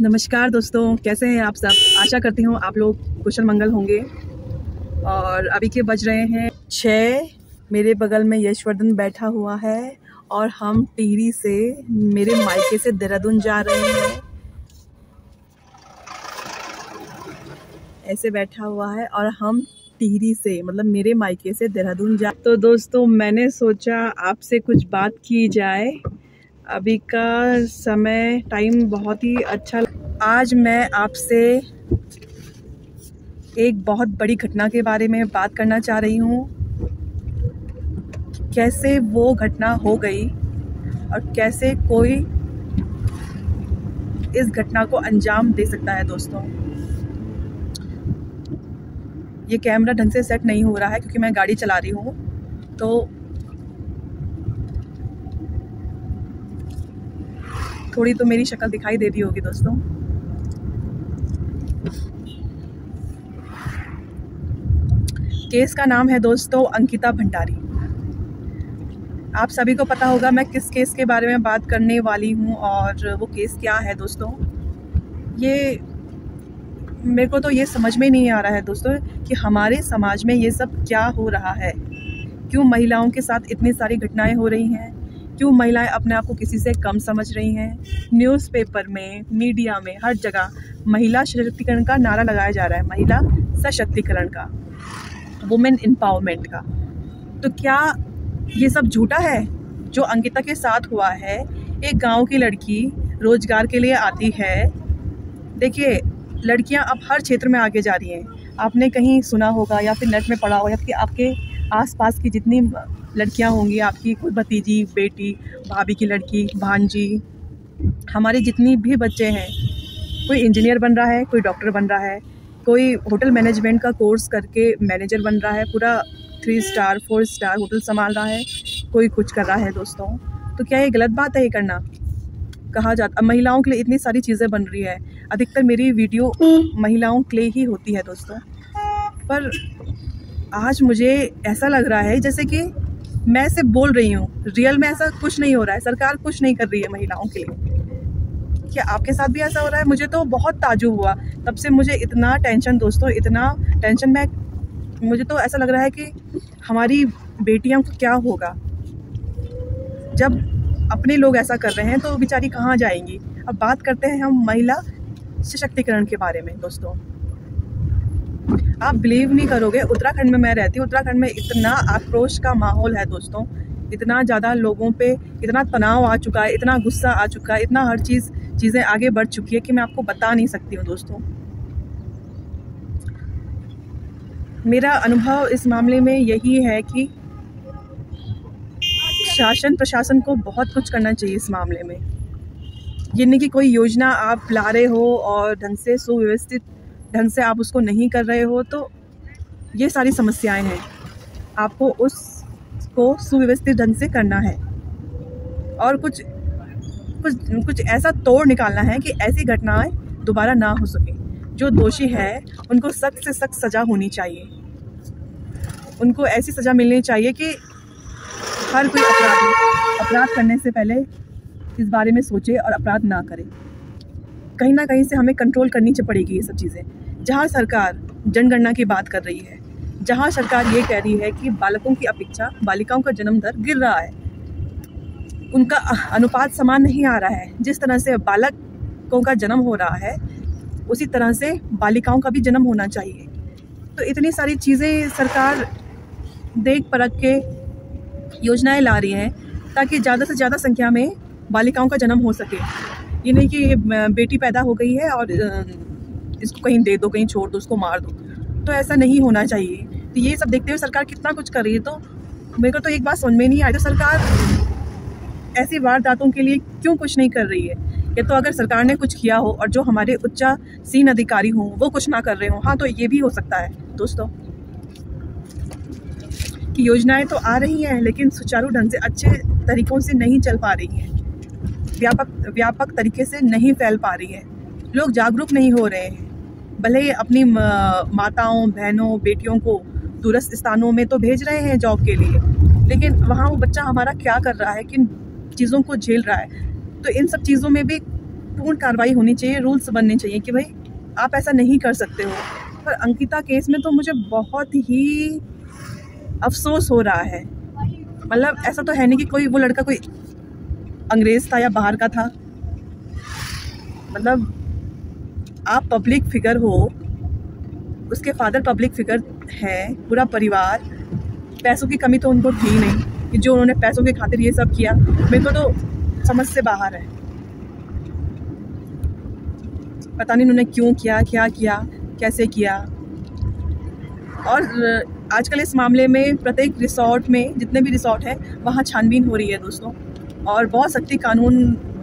नमस्कार दोस्तों, कैसे हैं आप सब। आशा करती हूँ आप लोग कुशल मंगल होंगे। और अभी के बज रहे हैं 6। मेरे बगल में यशवर्धन बैठा हुआ है और हम टिहरी से मेरे मायके से देहरादून जा रहे हैं। ऐसे बैठा हुआ है और हम टिहरी से मतलब मेरे मायके से देहरादून जा। तो दोस्तों मैंने सोचा आपसे कुछ बात की जाए। अभी का समय टाइम बहुत ही अच्छा। आज मैं आपसे एक बहुत बड़ी घटना के बारे में बात करना चाह रही हूँ। कैसे वो घटना हो गई और कैसे कोई इस घटना को अंजाम दे सकता है। दोस्तों ये कैमरा ढंग से सेट नहीं हो रहा है क्योंकि मैं गाड़ी चला रही हूँ, तो थोड़ी तो मेरी शक्ल दिखाई दे रही होगी। दोस्तों केस का नाम है दोस्तों अंकिता भंडारी। आप सभी को पता होगा मैं किस केस के बारे में बात करने वाली हूँ और वो केस क्या है। दोस्तों ये मेरे को तो ये समझ में नहीं आ रहा है दोस्तों कि हमारे समाज में ये सब क्या हो रहा है। क्यों महिलाओं के साथ इतनी सारी घटनाएं हो रही हैं। क्यों महिलाएं अपने आप को किसी से कम समझ रही हैं। न्यूज़पेपर में, मीडिया में, हर जगह महिला सशक्तिकरण का नारा लगाया जा रहा है। महिला सशक्तिकरण का, वुमेन एम्पावरमेंट का। तो क्या ये सब झूठा है जो अंकिता के साथ हुआ है। एक गांव की लड़की रोजगार के लिए आती है। देखिए लड़कियां अब हर क्षेत्र में आगे जा रही हैं। आपने कहीं सुना होगा या फिर नेट में पढ़ा होगा कि आपके आसपास की जितनी लड़कियां होंगी, आपकी कोई भतीजी, बेटी, भाभी की लड़की, भांजी, हमारे जितनी भी बच्चे हैं, कोई इंजीनियर बन रहा है, कोई डॉक्टर बन रहा है, कोई होटल मैनेजमेंट का कोर्स करके मैनेजर बन रहा है, पूरा 3 स्टार 4 स्टार होटल संभाल रहा है, कोई कुछ कर रहा है। दोस्तों तो क्या ये गलत बात है ये करना। कहा जाता महिलाओं के लिए इतनी सारी चीज़ें बन रही है। अधिकतर मेरी वीडियो महिलाओं के लिए ही होती है दोस्तों, पर आज मुझे ऐसा लग रहा है जैसे कि मैं सिर्फ बोल रही हूँ, रियल में ऐसा कुछ नहीं हो रहा है। सरकार कुछ नहीं कर रही है महिलाओं के लिए। क्या आपके साथ भी ऐसा हो रहा है? मुझे तो बहुत ताज्जुब हुआ, तब से मुझे इतना टेंशन दोस्तों, इतना टेंशन। मुझे तो ऐसा लग रहा है कि हमारी बेटियों को क्या होगा जब अपने लोग ऐसा कर रहे हैं, तो बेचारी कहाँ जाएंगी। अब बात करते हैं हम महिला सशक्तिकरण के बारे में। दोस्तों आप बिलीव नहीं करोगे, उत्तराखंड में मैं रहती हूँ। उत्तराखंड में इतना आक्रोश का माहौल है दोस्तों, इतना ज़्यादा लोगों पे इतना तनाव आ चुका है, इतना गुस्सा आ चुका है, इतना हर चीज़ें आगे बढ़ चुकी है कि मैं आपको बता नहीं सकती हूँ। दोस्तों मेरा अनुभव इस मामले में यही है कि शासन प्रशासन को बहुत कुछ करना चाहिए इस मामले में। ये नहीं कि कोई योजना आप ला रहे हो और ढंग से सुव्यवस्थित ढंग से आप उसको नहीं कर रहे हो, तो ये सारी समस्याएं हैं। आपको उसको सुव्यवस्थित ढंग से करना है और कुछ ऐसा तोड़ निकालना है कि ऐसी घटनाएं दोबारा ना हो सके। जो दोषी है उनको सख्त से सख्त सज़ा होनी चाहिए। उनको ऐसी सज़ा मिलनी चाहिए कि हर कोई अपराध करने से पहले इस बारे में सोचे और अपराध ना करे। कहीं ना कहीं से हमें कंट्रोल करनी पड़ेगी ये सब चीज़ें। जहाँ सरकार जनगणना की बात कर रही है, जहाँ सरकार ये कह रही है कि बालकों की अपेक्षा बालिकाओं का जन्म दर गिर रहा है, उनका अनुपात समान नहीं आ रहा है। जिस तरह से बालकों का जन्म हो रहा है उसी तरह से बालिकाओं का भी जन्म होना चाहिए। तो इतनी सारी चीज़ें सरकार देख परख के योजनाएं ला रही हैं ताकि ज़्यादा से ज़्यादा संख्या में बालिकाओं का जन्म हो सके। ये नहीं कि बेटी पैदा हो गई है और इसको कहीं दे दो, कहीं छोड़ दो, उसको मार दो, तो ऐसा नहीं होना चाहिए। तो ये सब देखते हुए सरकार कितना कुछ कर रही है। तो मेरे को तो एक बात समझ में नहीं आई, तो सरकार ऐसी वारदातों के लिए क्यों कुछ नहीं कर रही है। या तो अगर सरकार ने कुछ किया हो और जो हमारे उच्चासीन अधिकारी हों वो कुछ ना कर रहे हों, हाँ तो ये भी हो सकता है दोस्तों कि योजनाएं तो आ रही हैं लेकिन सुचारू ढंग से अच्छे तरीकों से नहीं चल पा रही हैं, व्यापक तरीके से नहीं फैल पा रही है। लोग जागरूक नहीं हो रहे हैं। भले ही अपनी माताओं, बहनों, बेटियों को दूरस्थ स्थानों में तो भेज रहे हैं जॉब के लिए, लेकिन वहाँ वो बच्चा हमारा क्या कर रहा है, किन चीज़ों को झेल रहा है। तो इन सब चीज़ों में भी पूर्ण कार्रवाई होनी चाहिए, रूल्स बनने चाहिए कि भाई आप ऐसा नहीं कर सकते हो। पर अंकिता केस में तो मुझे बहुत ही अफसोस हो रहा है। मतलब ऐसा तो है नहीं कि कोई वो लड़का कोई अंग्रेज था या बाहर का था। मतलब आप पब्लिक फिगर हो, उसके फादर पब्लिक फिगर है, पूरा परिवार, पैसों की कमी तो उनको थी नहीं कि जो उन्होंने पैसों के खातिर ये सब किया। मेरे को तो समझ से बाहर है। पता नहीं उन्होंने क्यों किया, क्या किया, कैसे किया। और आजकल इस मामले में प्रत्येक रिसोर्ट में, जितने भी रिसोर्ट हैं, वहाँ छानबीन हो रही है दोस्तों। और बहुत सख्ती कानून,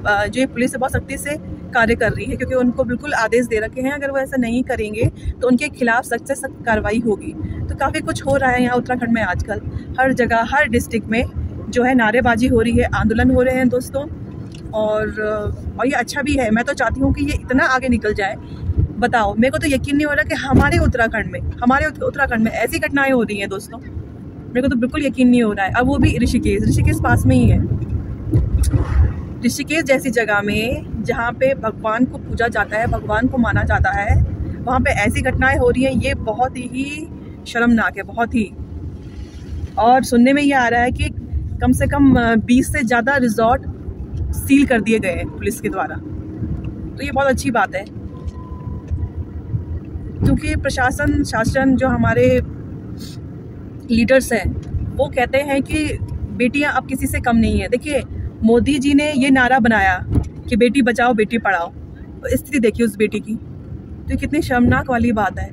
जो ये पुलिस है बहुत सख्ती से कार्य कर रही है, क्योंकि उनको बिल्कुल आदेश दे रखे हैं अगर वो ऐसा नहीं करेंगे तो उनके खिलाफ सख्त से सख्त कार्रवाई होगी। तो काफ़ी कुछ हो रहा है यहाँ उत्तराखंड में आजकल। हर जगह, हर डिस्ट्रिक्ट में जो है नारेबाजी हो रही है, आंदोलन हो रहे हैं दोस्तों। और ये अच्छा भी है। मैं तो चाहती हूँ कि ये इतना आगे निकल जाए। बताओ, मेरे को तो यकीन नहीं हो रहा कि हमारे उत्तराखंड में ऐसी घटनाएं हो रही हैं दोस्तों। मेरे को तो बिल्कुल यकीन नहीं हो रहा है। अब वो भी ऋषिकेश पास में ही है। ऋषिकेश जैसी जगह में जहाँ पे भगवान को पूजा जाता है, भगवान को माना जाता है, वहाँ पे ऐसी घटनाएं हो रही हैं। ये बहुत ही शर्मनाक है, बहुत ही। और सुनने में ये आ रहा है कि कम से कम 20 से ज़्यादा रिजॉर्ट सील कर दिए गए हैं पुलिस के द्वारा। तो ये बहुत अच्छी बात है, क्योंकि प्रशासन, शासन, जो हमारे लीडर्स हैं, वो कहते हैं कि बेटियां अब किसी से कम नहीं है। देखिए, मोदी जी ने ये नारा बनाया कि बेटी बचाओ बेटी पढ़ाओ, तो स्थिति देखिए उस बेटी की। तो ये कितनी शर्मनाक वाली बात है।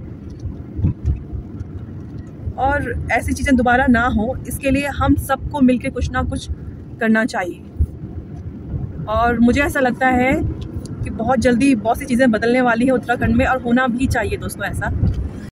और ऐसी चीज़ें दोबारा ना हो, इसके लिए हम सबको मिलकर कुछ ना कुछ करना चाहिए। और मुझे ऐसा लगता है कि बहुत जल्दी बहुत सी चीज़ें बदलने वाली है उत्तराखंड में, और होना भी चाहिए दोस्तों ऐसा।